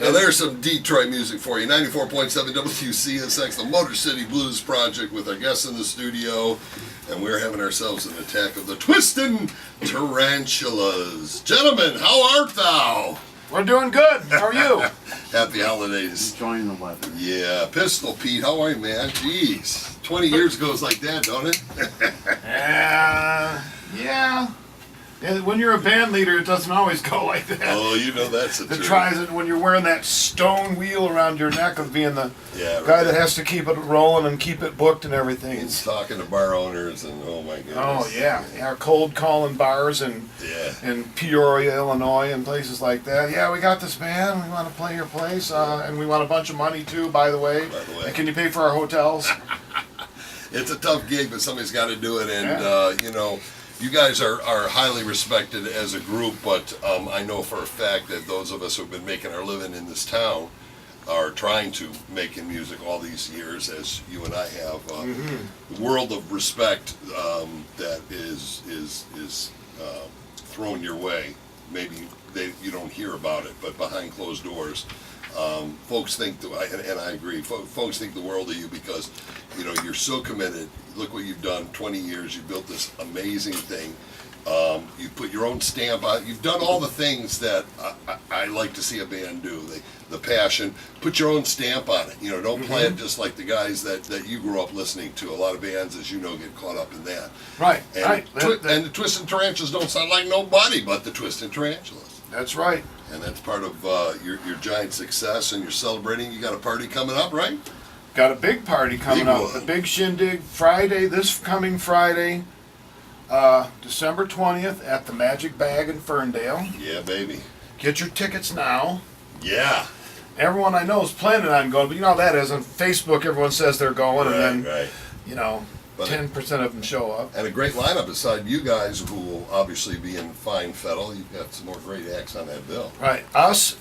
Now there's some Detroit music for you. 94.7 WCSX, the Motor City Blues Project, with our guests in the studio. And we're having ourselves an attack of the Twistin Tarantulas. Gentlemen, how art thou? We're doing good. How are you? Happy holidays. Enjoying the weather. Yeah. Pistol Pete, how are you, man? Jeez. 20 years goes like that, don't it? Yeah. When you're a band leader, it doesn't always go like that. Oh, you know that's the truth. It tries it when you're wearing that stone wheel around your neck of being the guy that has to keep it rolling and keep it booked and everything. He's talking to bar owners and oh my goodness. Oh yeah, cold calling bars and in Peoria, Illinois, and places like that. Yeah, we got this band. We want to play your place, and we want a bunch of money too. By the way, and can you pay for our hotels? It's a tough gig, but somebody's got to do it, and you know. You guys are highly respected as a group, but I know for a fact that those of us who've been making our living in this town are trying to make music all these years, as you and I have. The world of respect that is thrown your way. Maybe you don't hear about it, but behind closed doors, folks think, and I agree, folks think the world of you because you know you're so committed. Look what you've done, 20 years, you built this amazing thing. You put your own stamp on it. You've done all the things that I like to see a band do. The passion, put your own stamp on it. You know, don't play it just like the guys that you grew up listening to. A lot of bands, as you know, get caught up in that. Right, and right. And the Twistin Tarantulas don't sound like nobody but the Twistin Tarantulas. That's right. And that's part of your giant success, and you're celebrating. You got a party coming up, right? Got a big party coming up. The big shindig Friday, this coming Friday, December 20th at the Magic Bag in Ferndale. Yeah, baby. Get your tickets now. Yeah. Everyone I know is planning on going, but you know how that is. On Facebook, everyone says they're going, and then, you know, 10% of them show up. And a great lineup beside you guys, who will obviously be in fine fettle. You've got some more great acts on that bill. Right. Us,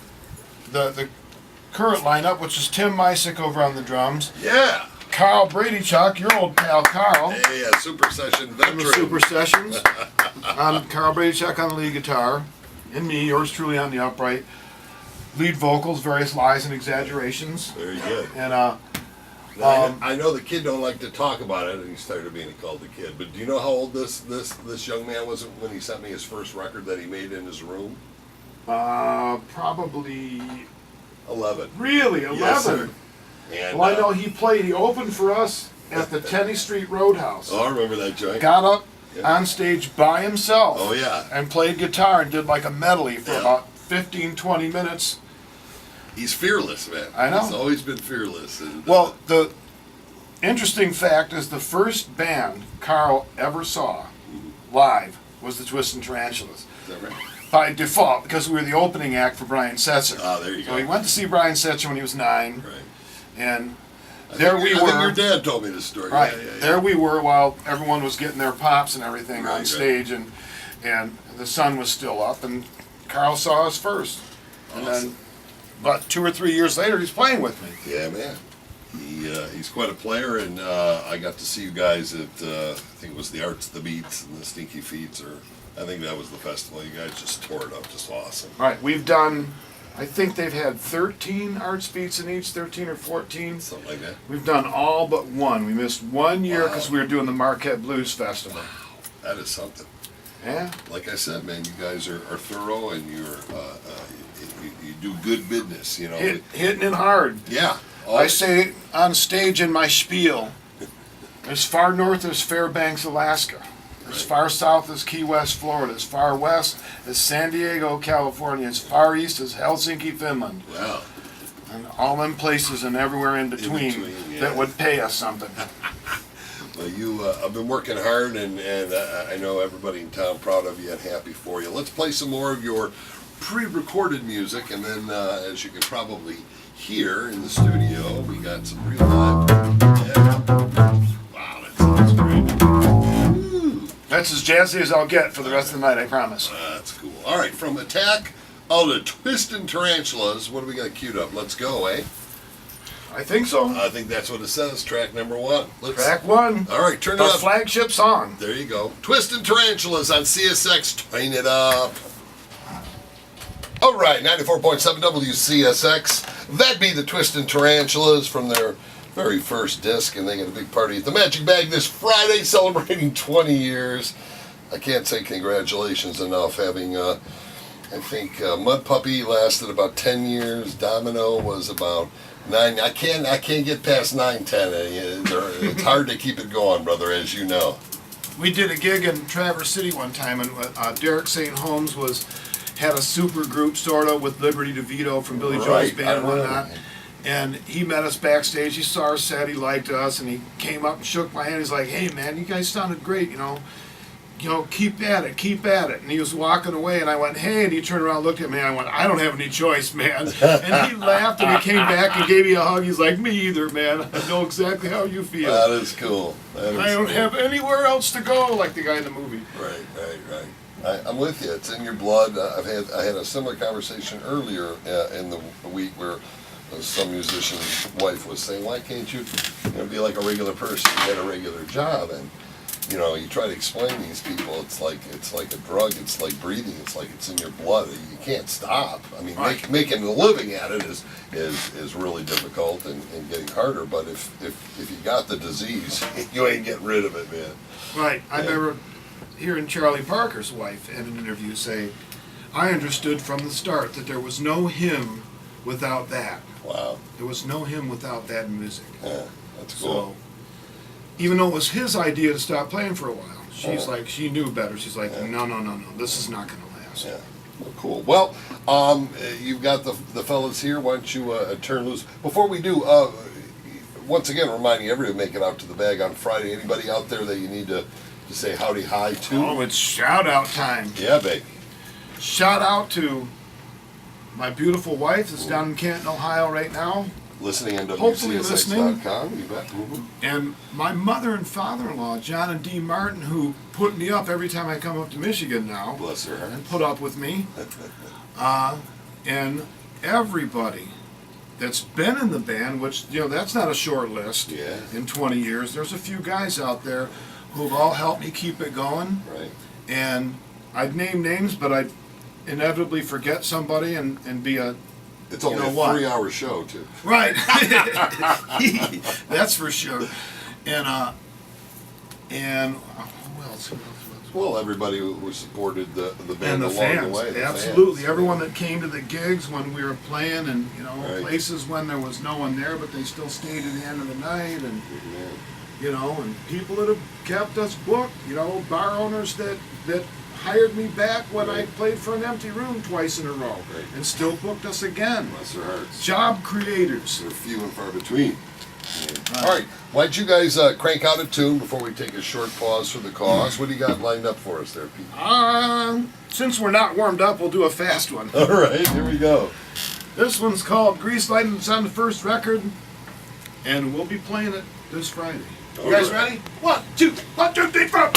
the current lineup, which is Tim Mysick over on the drums. Yeah. Carl Bradychuck, your old pal Carl. Hey, Super Session veteran. From the Super Sessions. Carl Bradychuck on the lead guitar. And me, yours truly, on the upright. Lead vocals, various lies and exaggerations. Very good. And I know the kid don't like to talk about it, and he's tired of being called the kid. But do you know how old this young man was when he sent me his first record that he made in his room? Probably 11. Really, 11? Yes, sir. And, well, I know he opened for us at the Tenney Street Roadhouse. Oh, I remember that joint. Got up on stage by himself. Oh, yeah. And played guitar and did like a medley for about 15, 20 minutes. He's fearless, man. I know. He's always been fearless. And, well, the interesting fact is the first band Carl ever saw live was the Twistin Tarantulas. Is that right? By default, because we were the opening act for Brian Setzer. Ah, there you go. So he went to see Brian Setzer when he was 9. Right. And I there think we were. Your dad told me this story. Right. Yeah. There we were while everyone was getting their pops and everything on stage, and the sun was still up, and Carl saw us first. And then, about 2 or 3 years later, he's playing with me. Yeah, man. He's quite a player, and I got to see you guys at I think it was the Arts, the Beats, and the Stinky Feets, or I think that was the festival. You guys just tore it up, just awesome. Right, we've done. I think they've had 13 Arts Beats in each, 13 or 14. Something like that. We've done all but one. We missed 1 year because we were doing the Marquette Blues Festival. Wow, that is something. Yeah. Like I said, man, you guys are thorough, and you do good business. You know, hitting it hard. Yeah. I say on stage in my spiel, as far north as Fairbanks, Alaska. As far south as Key West, Florida. As far west as San Diego, California. As far east as Helsinki, Finland. Wow. And all them places and everywhere in between that would pay us something. Well, you have been working hard, and I know everybody in town proud of you and happy for you. Let's play some more of your pre-recorded music, and then as you can probably hear in the studio, we got some real live. Wow, that sounds great. That's as jazzy as I'll get for the rest of the night, I promise. That's cool. All right, from Attack of the Twistin Tarantulas, what do we got queued up? Let's go, eh? I think so. I think that's what it says, track number 1. Track 1. All right, turn it Our up. flagship song. There you go. Twistin Tarantulas on CSX. Turn it up. All right, 94.7 WCSX. That'd be the Twistin Tarantulas from their very first disc, and they got a big party at the Magic Bag this Friday, celebrating 20 years. I can't say congratulations enough, having, I think, Mud Puppy lasted about 10 years. Domino was about 9. I can't get past 9, 10. It's hard to keep it going, brother, as you know. We did a gig in Traverse City one time, and Derek St. Holmes had a super group sort of with Liberty DeVito from Billy Joel's band and whatnot. And he met us backstage. He saw our set. He liked us, and he came up and shook my hand. He's like, "Hey, man, you guys sounded great. You know, keep at it, keep at it." And he was walking away, and I went, "Hey," and he turned around, and looked at me, and I went, "I don't have any choice, man." And he laughed, and he came back and gave me a hug. He's like, "Me either, man. I know exactly how you feel." That is cool. I don't have anywhere else to go, like the guy in the movie. Right. I'm with you. It's in your blood. I had a similar conversation earlier in the week where some musician's wife was saying, "Why can't you be like a regular person? You get a regular job." And you try to explain to these people, it's like a drug. It's like breathing. It's like it's in your blood. You can't stop. I mean, making a living at it is really difficult and getting harder. But if you got the disease, you ain't getting rid of it, man. Right. I remember hearing Charlie Parker's wife in an interview say, "I understood from the start that there was no him without that." Wow. There was no him without that in music. Yeah, that's cool. So, even though it was his idea to stop playing for a while, she's like, she knew better. She's like, no, this is not going to last. Yeah. Well, cool. Well, you've got the fellas here. Why don't you turn loose? Before we do, once again, reminding everybody to make it out to the bag on Friday. Anybody out there that you need to say howdy hi to? Oh, it's shout out time. Yeah, baby. Shout out to my beautiful wife that's down in Canton, Ohio right now. Listening on Hopefully WCSX.com. You bet. Mm-hmm. And my mother and father-in-law, John and Dee Martin, who put me up every time I come up to Michigan now. Bless her heart. And put up with me. And everybody that's been in the band, which, that's not a short list. Yeah. In 20 years. There's a few guys out there who've all helped me keep it going. Right. And I'd name names, but I'd inevitably forget somebody and be a... It's only a 3-hour show, too. Right. That's for sure. And who else? Well, everybody who supported the band and the along fans. the way. Absolutely. Fans. Everyone that came to the gigs when we were playing, and Right. places when there was no one there, but they still stayed to the end of the night, and and people that have kept us booked. Bar owners that hired me back when I played for an empty room twice in a row, and still booked us again. Bless their hearts. Job creators. They're few and far between. Right. All right, why don't you guys crank out a tune before we take a short pause for the cause? What do you got lined up for us there, Pete? Since we're not warmed up, we'll do a fast one. All right, here we go. This one's called Grease Lighting. It's on the first record, and we'll be playing it this Friday. You guys ready? 1, 2, 3, 4.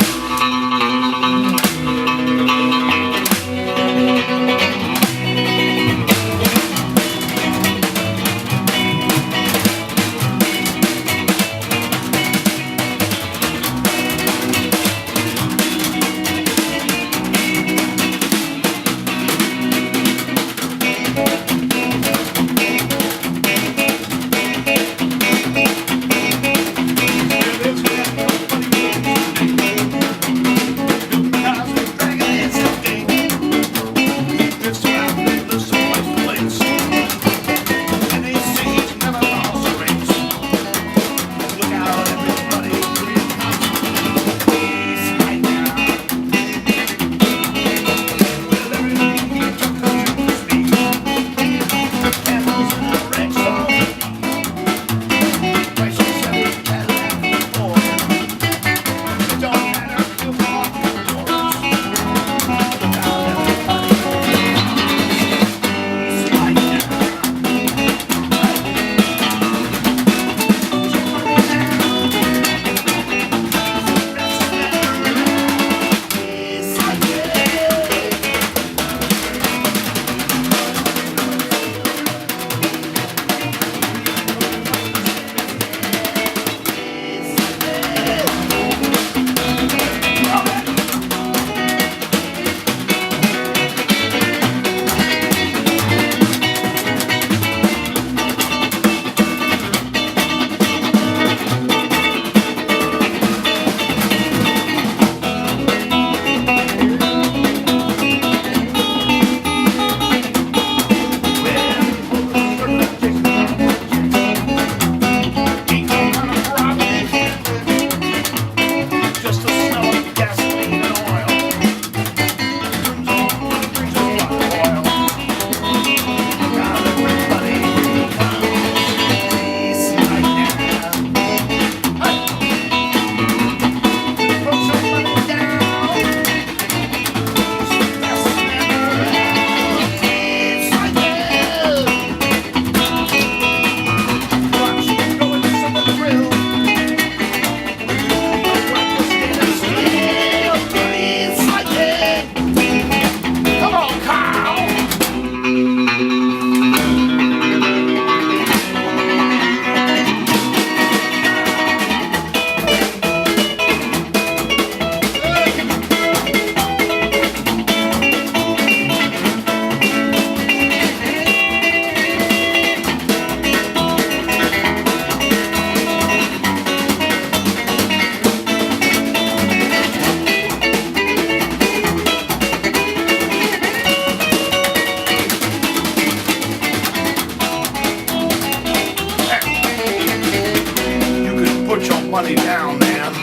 money down, man.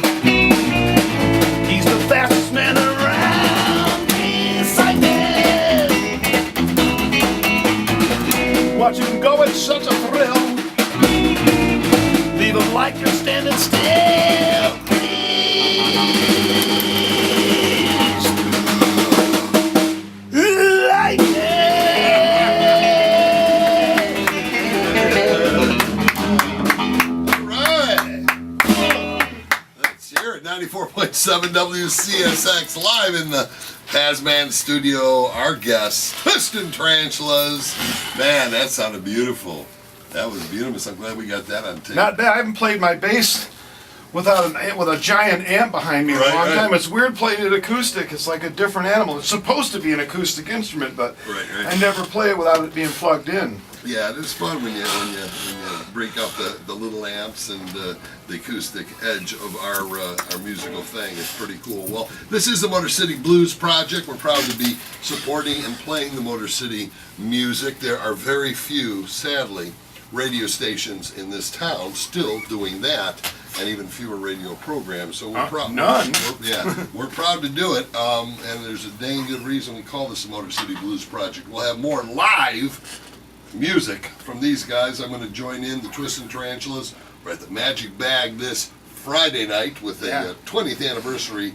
He's the fastest man around. He's excited. Watch him go, it's such a thrill. Leave him like you're standing still. Right. Let's hear it. 94.7 WCSX live in the Pazman studio. Our guests, Twistin Tarantulas. Man, that sounded beautiful. That was beautiful. I'm glad we got that on tape. Not bad. I haven't played my bass without with a giant amp behind me in a long time. It's weird playing it acoustic. It's like a different animal. It's supposed to be an acoustic instrument, but I never play it without it being plugged in. Yeah, it is fun when you break up the little amps and the acoustic edge of our musical thing. It's pretty cool. Well, this is the Motor City Blues Project. We're proud to be supporting and playing the Motor City music. There are very few, sadly, radio stations in this town still doing that, and even fewer radio programs. So we're proud. None. We're proud to do it, and there's a dang good reason we call this the Motor City Blues Project. We'll have more live music from these guys. I'm going to join in the Twistin Tarantulas. We're at the Magic Bag this Friday night with a 20th anniversary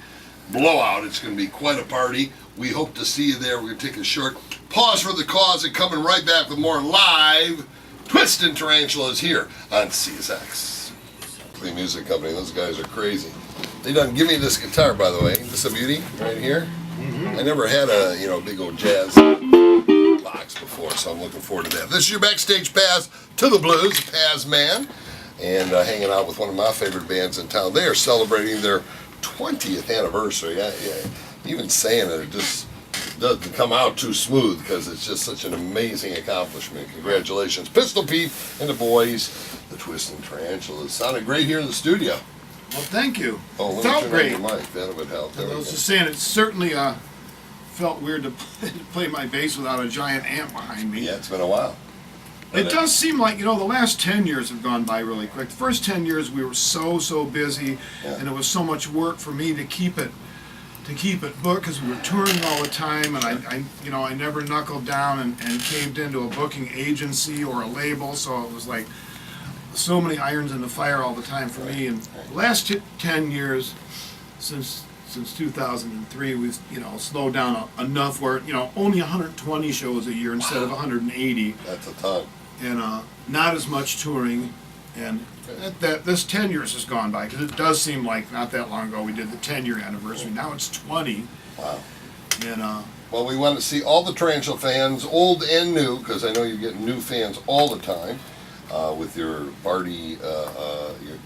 blowout. It's going to be quite a party. We hope to see you there. We're going to take a short pause for the cause and coming right back with more live Twistin Tarantulas here on CSX. The music company, those guys are crazy. They done give me this guitar, by the way. This is a beauty right here. I never had a big old jazz box before, so I'm looking forward to that. This is your backstage pass to the blues, Pazman, and hanging out with one of my favorite bands in town. They are celebrating their 20th anniversary. Even saying it just doesn't come out too smooth because it's just such an amazing accomplishment. Congratulations, Pistol Pete and the boys, the Twistin Tarantulas. Sounded great here in the studio. Well, thank you. Oh, let felt me turn great. on your mic. That would help. There I we was go. just saying, it certainly felt weird to play my bass without a giant amp behind me. Yeah, it's been a while. It does seem like, the last 10 years have gone by really quick. The first 10 years we were so busy, and it was so much work for me to keep it booked because we were touring all the time, and I never knuckled down and caved into a booking agency or a label, so it was like so many irons in the fire all the time for me. And the last 10 years, since 2003, we've slowed down enough where only 120 shows a year instead of 180. That's a ton. And not as much touring, and this 10 years has gone by because it does seem like not that long ago we did the 10-year anniversary. Now it's 20. Wow. And well, we want to see all the Tarantula fans, old and new, because I know you're getting new fans all the time with your party,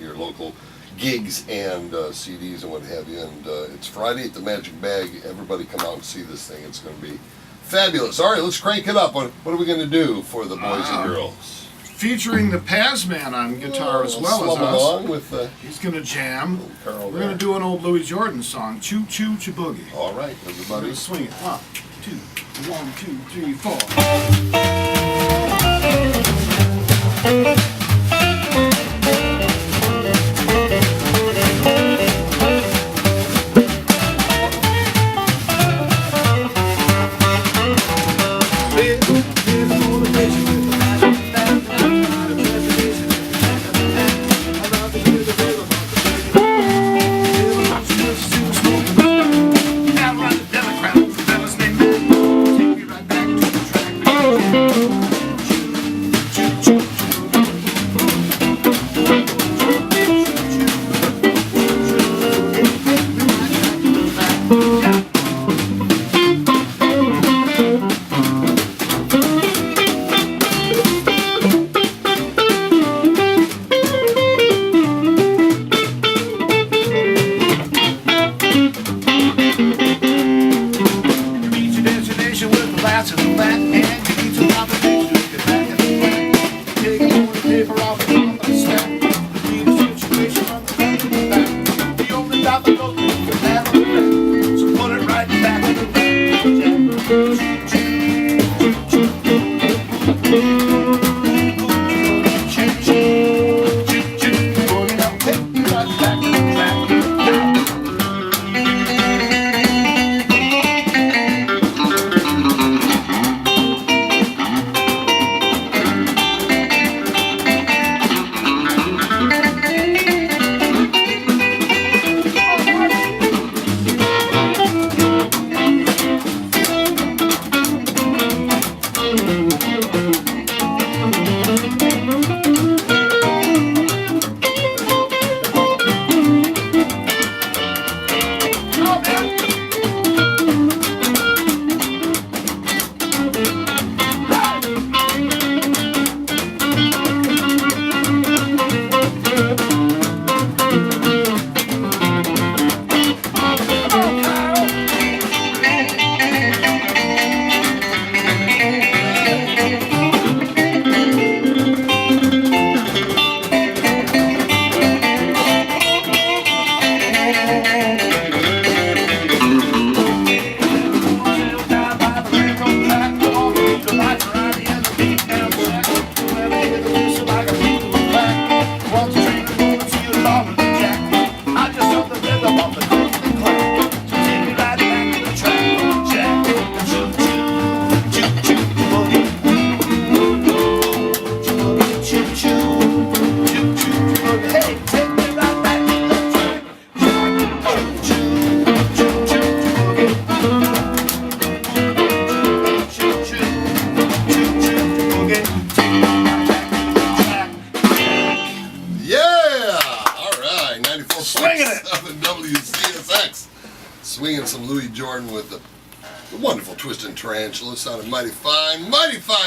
your local gigs and CDs and what have you. And it's Friday at the Magic Bag. Everybody come out and see this thing. It's going to be fabulous. All right, let's crank it up. What are we going to do for the boys and girls? Featuring the Pazman on guitar as well as us. Along with, he's going to jam. Carl We're going to do an old Louis Jordan song, Choo Choo Chiboogie. All right, We're everybody. going to swing it. 1, 2, 1, 2, 3, 4. swinging some Louis Jordan with the wonderful Twistin Tarantulas. Sounded mighty fine,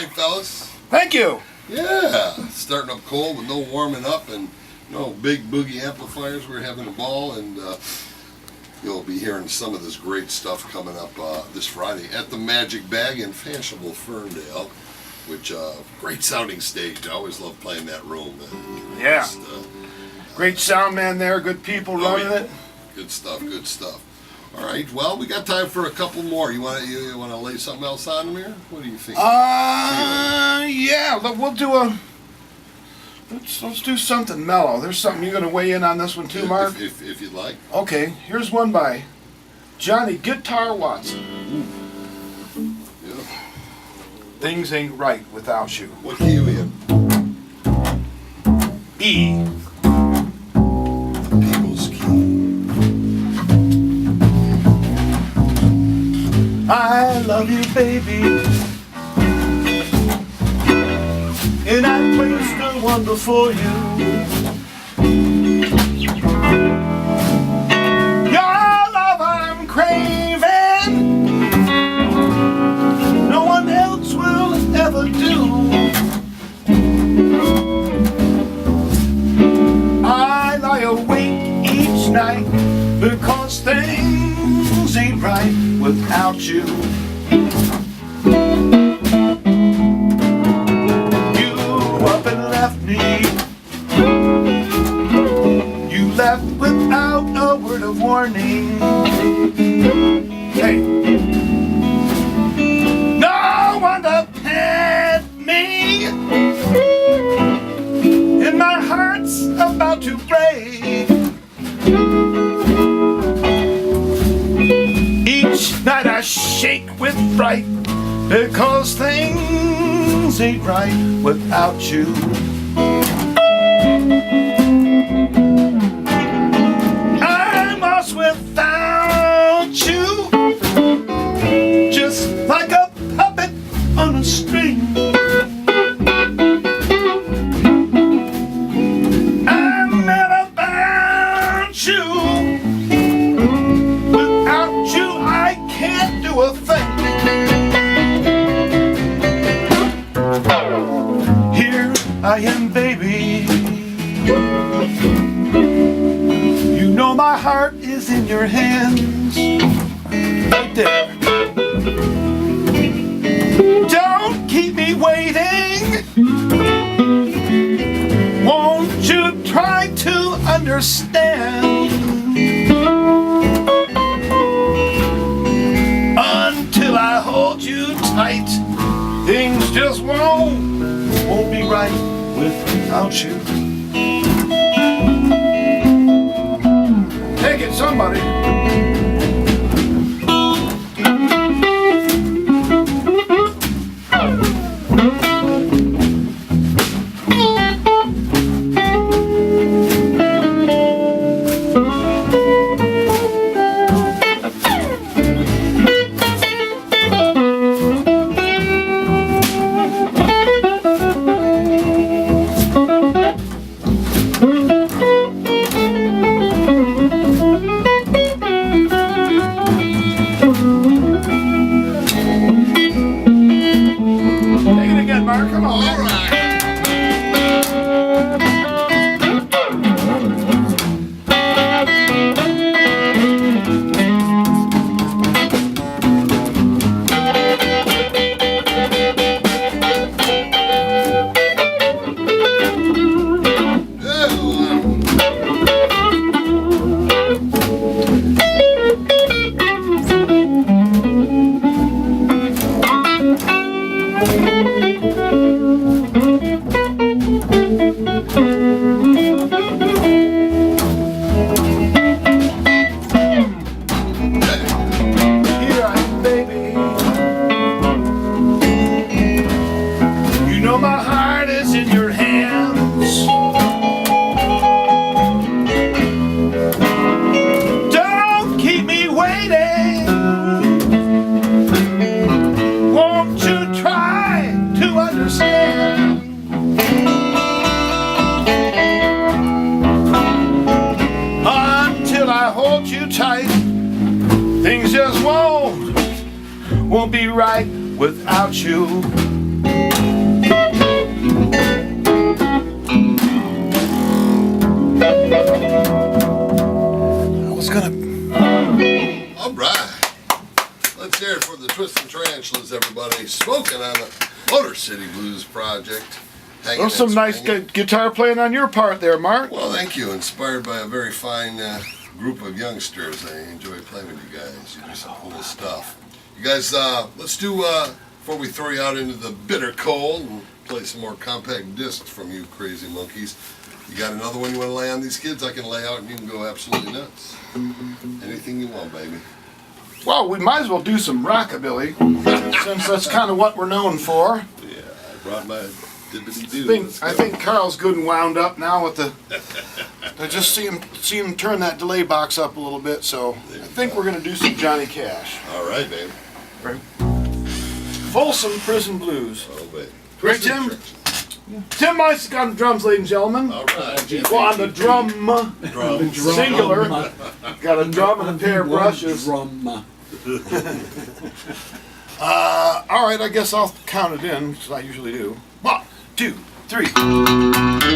fellas. Thank you. Yeah, starting up cold with no warming up and no big boogie amplifiers. We're having a ball, and you'll be hearing some of this great stuff coming up this Friday at the Magic Bag in fashionable Ferndale, which great sounding stage. I always love playing that room. Yeah. Just, Great sound man there, good people running it. Good stuff, good stuff. All right, well, we got time for a couple more. You want to lay something else on them here? What do you think? Yeah, we'll do a. Let's do something mellow. There's something you're gonna weigh in on this one too, Mark. If you'd like. Okay, here's one by Johnny Guitar Watson. Beautiful. Things ain't right without you. What key are you in? E. People's key. I love you, baby, and I placed the one before you. Your love I'm craving, no one else will ever do. I lie awake each night because things ain't right without you. You up and left me. You left without a word of warning. Hey, no one to pet me, and my heart's about to break. Each night I shake with fright because things ain't right without you. I'm lost without you, just like a puppet on a string. I'm mad about you. Can't do a thing. Here I am, baby. You know my heart is in your hands. Right there. Don't keep me waiting. Won't you try to understand? Until I hold you tight, things just won't be right without you. Take it, somebody. Mark, come on. All right. right without you. I was gonna. All right. Let's hear it for the Twistin Tarantulas, everybody. Smoking on the Motor City Blues project. Well, some nice guitar playing on your part there, Mark. Well, thank you. Inspired by a very fine group of youngsters. I enjoy playing with you guys. You do some cool stuff. You guys, let's do, before we throw you out into the bitter cold and play some more compact discs from you crazy monkeys. You got another one you want to lay on these kids? I can lay out and you can go absolutely nuts. Anything you want, baby. Well, we might as well do some rockabilly, since that's kind of what we're known for. Yeah, I brought my dibbity-doo. I think Carl's good and wound up now with the. I just see him turn that delay box up a little bit, so I think we're gonna do some Johnny Cash. All right, baby. Right. Folsom Prison Blues. Oh, baby. Right, Tim? Tim Mice got the drums, ladies and gentlemen. All right. Well, on the drum, singular, got a drum and a pair of brushes. All right, I guess I'll count it in, as I usually do. 1, 2, 3.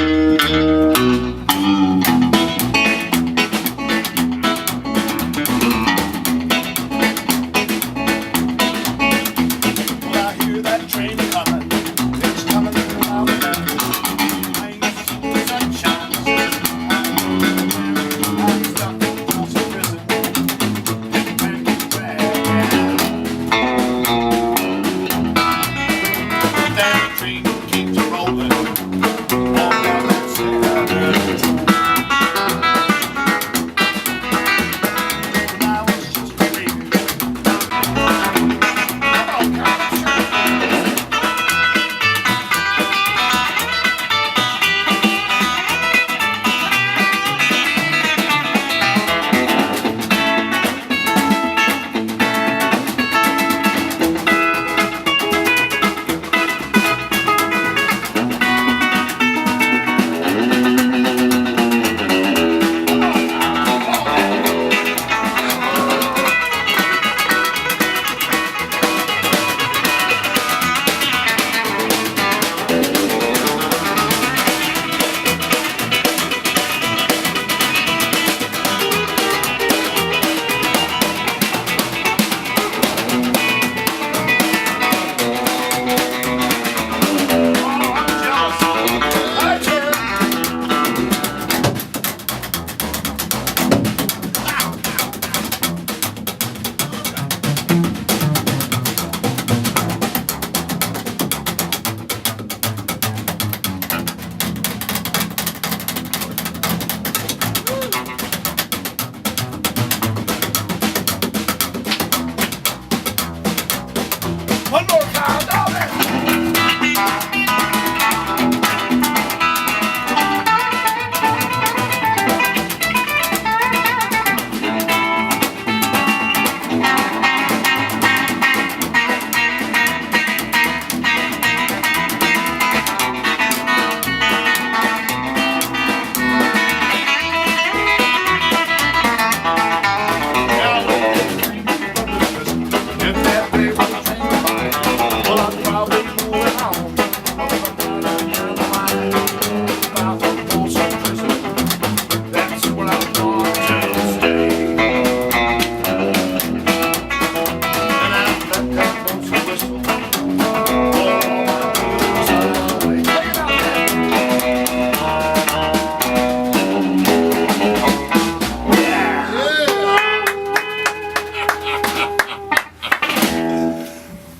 One more time, down there.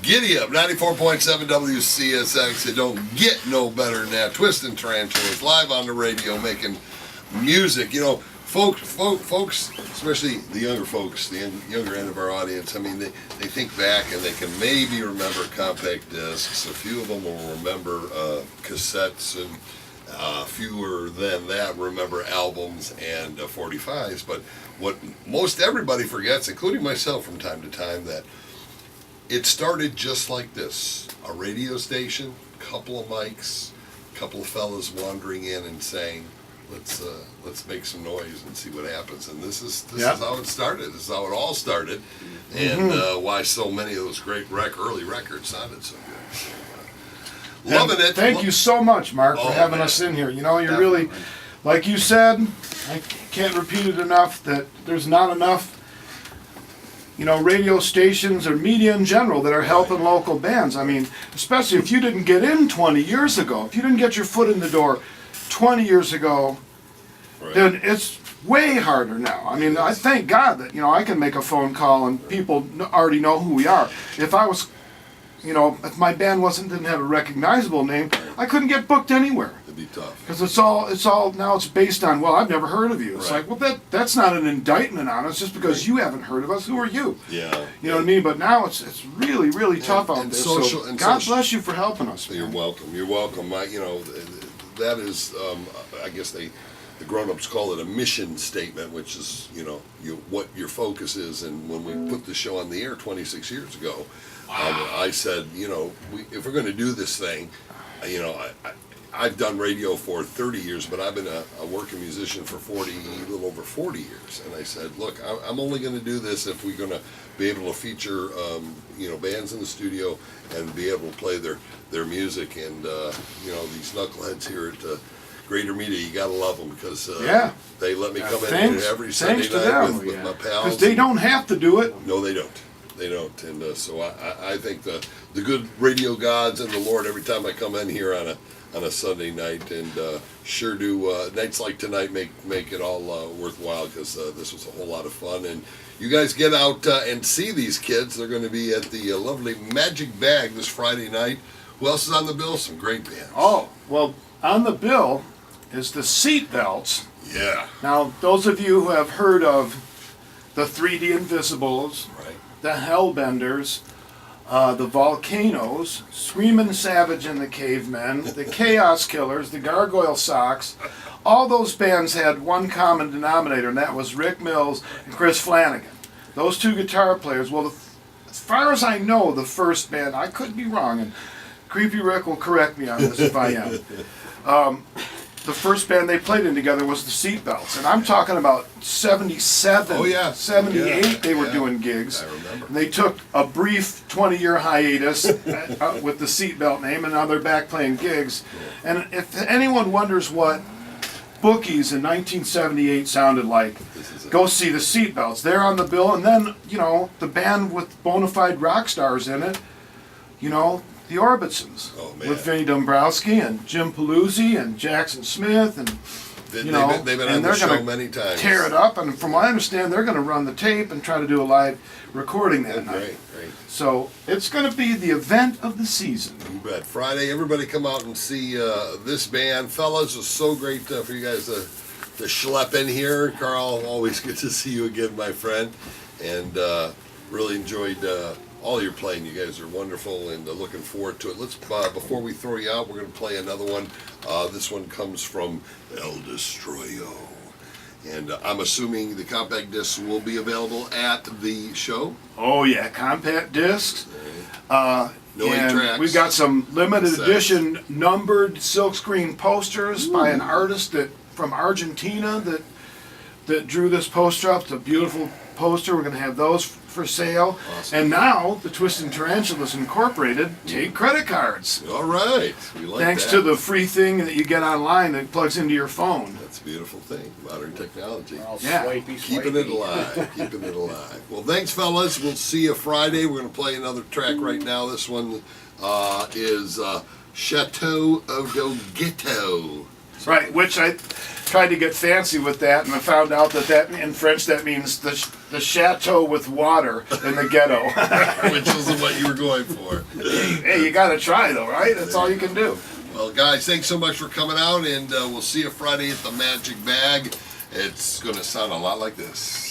Giddy up, 94.7 WCSX. It don't get no better than that. Twistin Tarantulas live on the radio making music. You know, folks, especially the younger folks, the younger end of our audience, I mean, they think back and they can maybe remember compact discs. A few of them will remember cassettes, and fewer than that remember albums and 45s. But what most everybody forgets, including myself from time to time, that it started just like this. A radio station, couple of mics, couple of fellas wandering in and saying, let's make some noise and see what happens. And this is Yep. how it started. This is how it all started, and why so many of those great early records sounded so good. So, loving it. Thank you so much, Mark, for Oh, having man. us in here. You know, you're really, like you said, I can't repeat it enough, that there's not enough, you know, radio stations or media in general that are helping local bands. I mean, especially if you didn't get in 20 years ago, if you didn't get your foot in the door 20 years ago, Right. then it's way harder now. I mean, I thank God that, you know, I can make a phone call and people already know who we are. If I was, you know, if my band didn't have a recognizable name, I couldn't get booked anywhere. It'd be tough. Because it's all now it's based on, well, I've never heard of you. It's Right. like, well, that's not an indictment on us. Just because you haven't heard of us, who are you? Yeah. You know what I mean? But now it's really, really tough out and there. social- So and God social- bless you for helping us. You're man. welcome. You're welcome. You know, that is, I guess the grown-ups call it a mission statement, which is, you know, what your focus is. And when we put the show on the air 26 years ago, I said, you know, if we're going to do this thing, you know, I've done radio for 30 years, but I've been a working musician for a little over 40 years. And I said, look, I'm only going to do this if we're going to be able to feature, you know, bands in the studio and be able to play their music. And, you know, these knuckleheads here at Greater Media, you got to love them because Yeah. they let me come in Thanks- every Sunday thanks to night them. with my pals. Because they don't have to do it. No, they don't. They don't. And so I think the good radio gods and the Lord, every time I come in here on a Sunday night, and sure do nights like tonight make it all worthwhile, because this was a whole lot of fun. And you guys get out and see these kids. They're going to be at the lovely Magic Bag this Friday night. Who else is on the bill? Some great bands. Oh, well, on the bill is the seat belts. Yeah. Now, those of you who have heard of the 3D Invisibles, Right. the Hellbenders, the Volcanoes, Screamin' Savage and the Cavemen, the Chaos Killers, the Gargoyle Sox, all those bands had one common denominator, and that was Rick Mills and Chris Flanagan. Those two guitar players. Well, as far as I know, the first band, I could be wrong, and Creepy Rick will correct me on this if I am. The first band they played in together was the Seatbelts, and I'm talking about 77, Oh, yeah. 78 Yeah. they were Yeah. doing gigs. I remember. And they took a brief 20-year hiatus with the Seatbelt name, and now they're back playing gigs. And if anyone wonders what Bookies in 1978 sounded like, This is it. go see the Seatbelts. They're on the bill, and then, you know, the band with bona fide rock stars in it, you know, the Orbitsons, Oh, man. with Vinnie Dombrowski and Jim Paluzzi and Jackson Smith, and you know, They've been on and the they're show gonna many times. tear it up. And from what I understand, they're going to run the tape and try to do a live recording that night. Great, great. So it's going to be the event of the season. You bet. Friday, everybody come out and see this band. Fellas, it was so great for you guys to schlep in here. Carl, always good to see you again, my friend. And really enjoyed all your playing. You guys are wonderful, and looking forward to it. Let's before we throw you out, we're going to play another one. This one comes from El Destroyo. And I'm assuming the compact discs will be available at the show. Oh yeah, compact discs. No And 8-tracks. we've got some limited Sets. edition numbered silkscreen posters by an artist from Argentina that drew this poster up. It's a beautiful poster. We're going to have those for sale. Awesome. And now the Twistin Tarantulas Incorporated take credit cards. All right. We like Thanks that. to the free thing that you get online that plugs into your phone. That's a beautiful thing. Modern technology. All Yeah. swipey, Keeping it alive. Keeping it alive. Well, thanks, fellas. We'll see you Friday. We're going to play another track right now. This one is Chateau Odo Ghetto. Right, which I tried to get fancy with that, and I found out that in French that means the chateau with water in the ghetto. Which isn't what you were going for. Hey, you got to try though, right? That's all you can do. Well, guys, thanks so much for coming out, and we'll see you Friday at the Magic Bag. It's going to sound a lot like this.